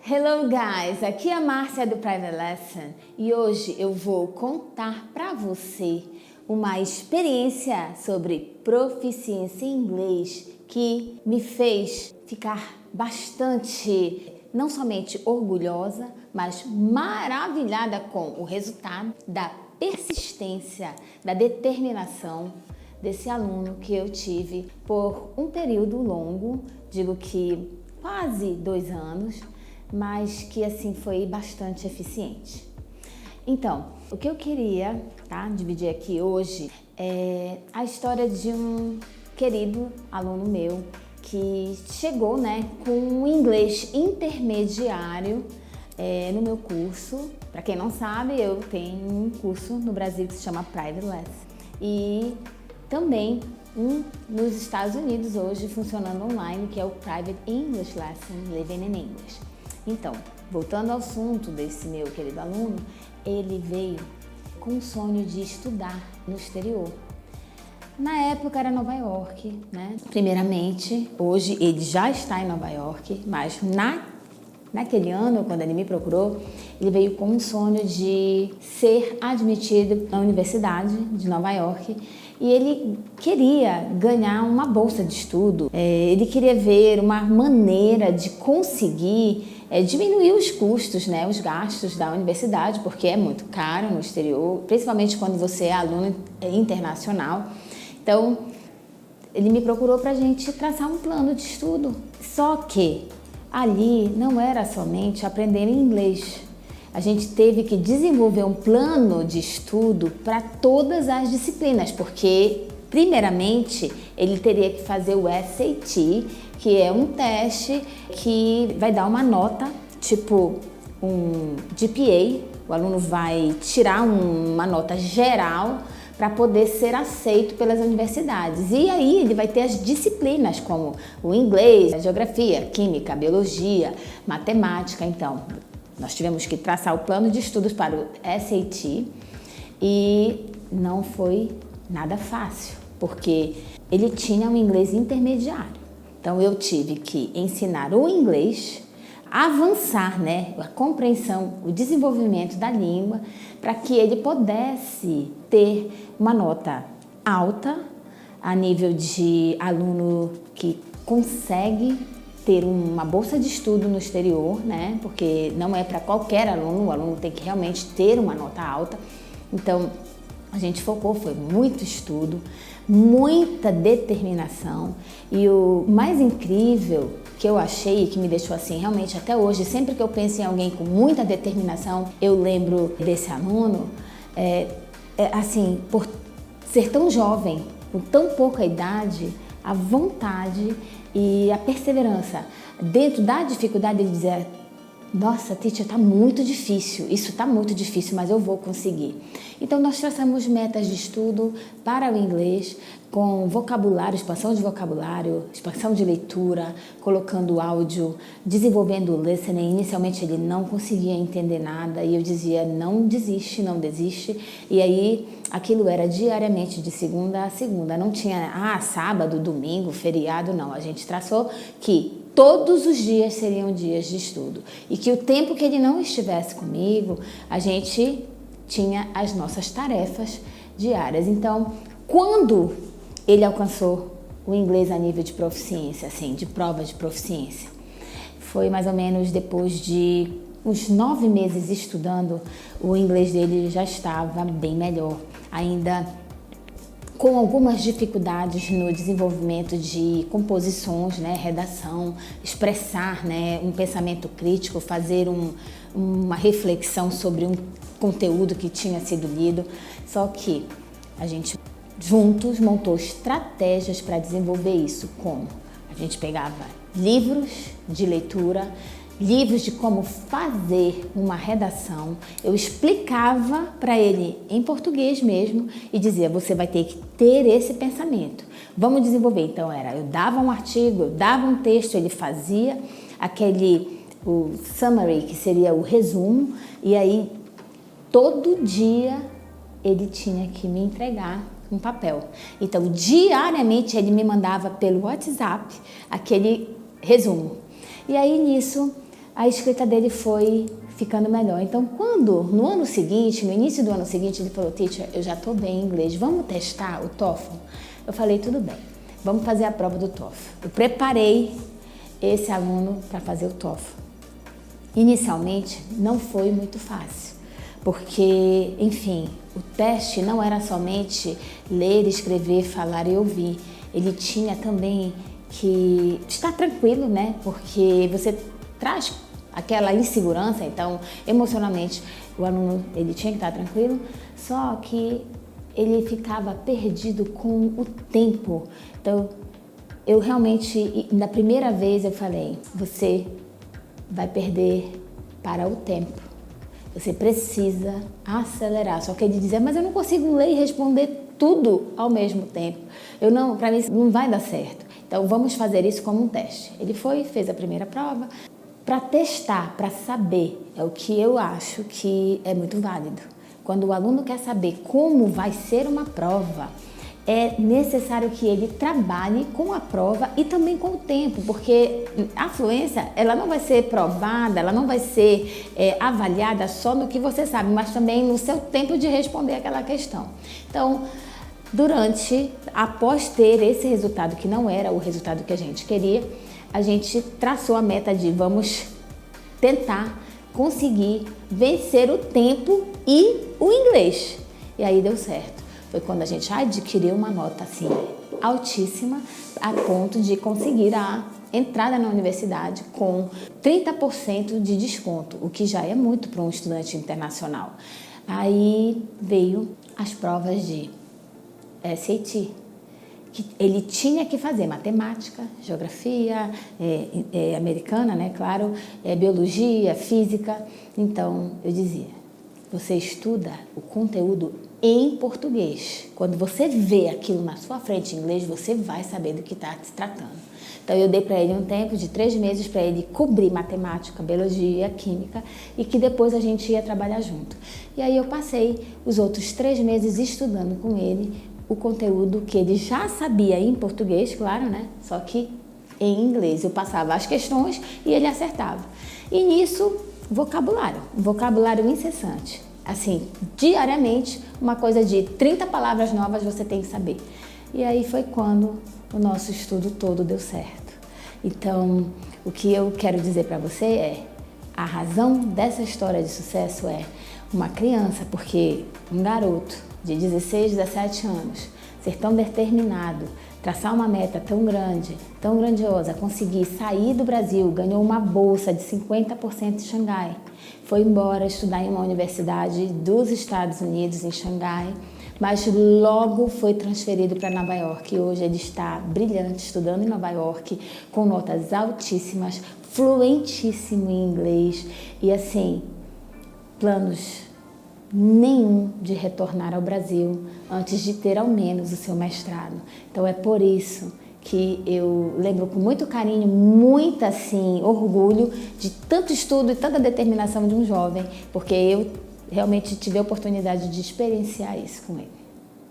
Hello guys, aqui é a Márcia do Private Lesson e hoje eu vou contar para você uma experiência sobre proficiência em inglês que me fez ficar bastante, não somente orgulhosa, mas maravilhada com o resultado da persistência, da determinação desse aluno que eu tive por um período longo, digo que quase 2 anos, mas que assim foi bastante eficiente. Então, o que eu queria dividir aqui hoje é a história de um querido aluno meu que chegou com um inglês intermediário no meu curso. Para quem não sabe, eu tenho um curso no Brasil que se chama Private Lesson e também um nos Estados Unidos hoje funcionando online, que é o Private English Lesson Living in English. Então, voltando ao assunto desse meu querido aluno, ele veio com o sonho de estudar no exterior. Na época era Nova York, né? Primeiramente, hoje ele já está em Nova York, mas naquele ano, quando ele me procurou, ele veio com o sonho de ser admitido na Universidade de Nova York e ele queria ganhar uma bolsa de estudo. Ele queria ver uma maneira de conseguir diminuir os custos, os gastos da universidade, porque é muito caro no exterior, principalmente quando você é aluno internacional. Então, ele me procurou para a gente traçar um plano de estudo. Só que ali não era somente aprender inglês. A gente teve que desenvolver um plano de estudo para todas as disciplinas, porque, primeiramente, ele teria que fazer o SAT, que é um teste que vai dar uma nota, tipo um GPA. O aluno vai tirar uma nota geral para poder ser aceito pelas universidades. E aí ele vai ter as disciplinas como o inglês, a geografia, química, biologia, matemática. Então, nós tivemos que traçar o plano de estudos para o SAT e não foi nada fácil, porque ele tinha um inglês intermediário. Então, eu tive que ensinar o inglês, avançar, a compreensão, o desenvolvimento da língua, para que ele pudesse ter uma nota alta a nível de aluno que consegue ter uma bolsa de estudo no exterior, porque não é para qualquer aluno, o aluno tem que realmente ter uma nota alta. Então, a gente focou, foi muito estudo, muita determinação e o mais incrível que eu achei e que me deixou assim realmente até hoje, sempre que eu penso em alguém com muita determinação, eu lembro desse aluno, assim, por ser tão jovem, com tão pouca idade, a vontade e a perseverança dentro da dificuldade de dizer: nossa, teacher, está muito difícil, isso está muito difícil, mas eu vou conseguir. Então, nós traçamos metas de estudo para o inglês com vocabulário, expansão de vocabulário, expansão de leitura, colocando áudio, desenvolvendo o listening. Inicialmente, ele não conseguia entender nada e eu dizia: não desiste, não desiste. E aí, aquilo era diariamente, de segunda a segunda. Não tinha, sábado, domingo, feriado, não. A gente traçou que todos os dias seriam dias de estudo e que o tempo que ele não estivesse comigo, a gente tinha as nossas tarefas diárias. Então, quando ele alcançou o inglês a nível de proficiência, assim, de prova de proficiência, foi mais ou menos depois de uns 9 meses estudando, o inglês dele já estava bem melhor, ainda com algumas dificuldades no desenvolvimento de composições, redação, expressar um pensamento crítico, fazer uma reflexão sobre um conteúdo que tinha sido lido. Só que a gente juntos montou estratégias para desenvolver isso, como a gente pegava livros de leitura, livros de como fazer uma redação, eu explicava para ele em português mesmo e dizia: você vai ter que ter esse pensamento, vamos desenvolver. Então eu dava um artigo, eu dava um texto, ele fazia o summary, que seria o resumo, e aí todo dia ele tinha que me entregar um papel. Então, diariamente ele me mandava pelo WhatsApp aquele resumo. E aí nisso a escrita dele foi ficando melhor. Então, quando no ano seguinte, no início do ano seguinte, ele falou: teacher, eu já estou bem em inglês, vamos testar o TOEFL? Eu falei: tudo bem, vamos fazer a prova do TOEFL. Eu preparei esse aluno para fazer o TOEFL. Inicialmente, não foi muito fácil, porque, enfim, o teste não era somente ler, escrever, falar e ouvir. Ele tinha também que estar tranquilo, né? Porque você traz aquela insegurança, então, emocionalmente, o aluno ele tinha que estar tranquilo, só que ele ficava perdido com o tempo. Então, eu realmente, na primeira vez eu falei: você vai perder para o tempo. Você precisa acelerar. Só que ele dizia: mas eu não consigo ler e responder tudo ao mesmo tempo. Para mim não vai dar certo. Então vamos fazer isso como um teste. Ele foi, fez a primeira prova para testar, para saber. É o que eu acho que é muito válido. Quando o aluno quer saber como vai ser uma prova, é necessário que ele trabalhe com a prova e também com o tempo, porque a fluência, ela não vai ser provada, ela não vai ser avaliada só no que você sabe, mas também no seu tempo de responder aquela questão. Então, após ter esse resultado, que não era o resultado que a gente queria, a gente traçou a meta de vamos tentar conseguir vencer o tempo e o inglês. E aí deu certo. Foi quando a gente adquiriu uma nota assim altíssima, a ponto de conseguir a entrada na universidade com 30% de desconto, o que já é muito para um estudante internacional. Aí veio as provas de SAT, que ele tinha que fazer matemática, geografia, americana, né, claro, biologia, física. Então eu dizia: você estuda o conteúdo em português. Quando você vê aquilo na sua frente em inglês, você vai saber do que está se tratando. Então eu dei para ele um tempo de 3 meses para ele cobrir matemática, biologia, química, e que depois a gente ia trabalhar junto. E aí eu passei os outros 3 meses estudando com ele o conteúdo que ele já sabia em português, claro, né? Só que em inglês. Eu passava as questões e ele acertava. E nisso, vocabulário incessante. Assim, diariamente, uma coisa de 30 palavras novas você tem que saber. E aí foi quando o nosso estudo todo deu certo. Então, o que eu quero dizer para você é: a razão dessa história de sucesso é uma criança, porque um garoto de 16, 17 anos, ser tão determinado, traçar uma meta tão grande, tão grandiosa, conseguir sair do Brasil, ganhou uma bolsa de 50% em Xangai, foi embora estudar em uma universidade dos Estados Unidos, em Xangai, mas logo foi transferido para Nova York e hoje ele está brilhante, estudando em Nova York, com notas altíssimas, fluentíssimo em inglês e assim, planos nenhum de retornar ao Brasil antes de ter ao menos o seu mestrado. Então é por isso que eu lembro com muito carinho, muito assim, orgulho de tanto estudo e tanta determinação de um jovem, porque eu realmente tive a oportunidade de experienciar isso com ele.